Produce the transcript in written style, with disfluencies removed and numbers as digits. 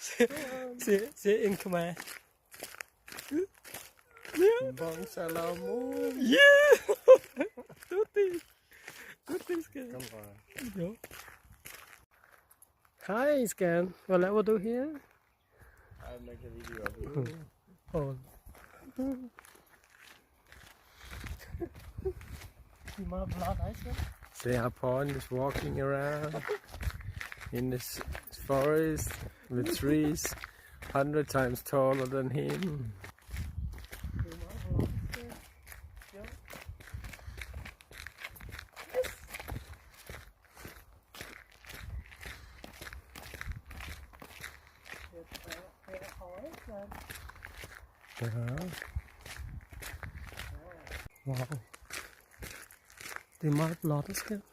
Say in Khmer. Bong salamu. Yeah. Tutti Scan. Come on. Yo. Hi Scan. What I do here? I'll make a video of you. Oh. You might have blood ice cream. See how Paul is walking around in this forest with trees 100 times taller than him. Wow. They might blood ice cream.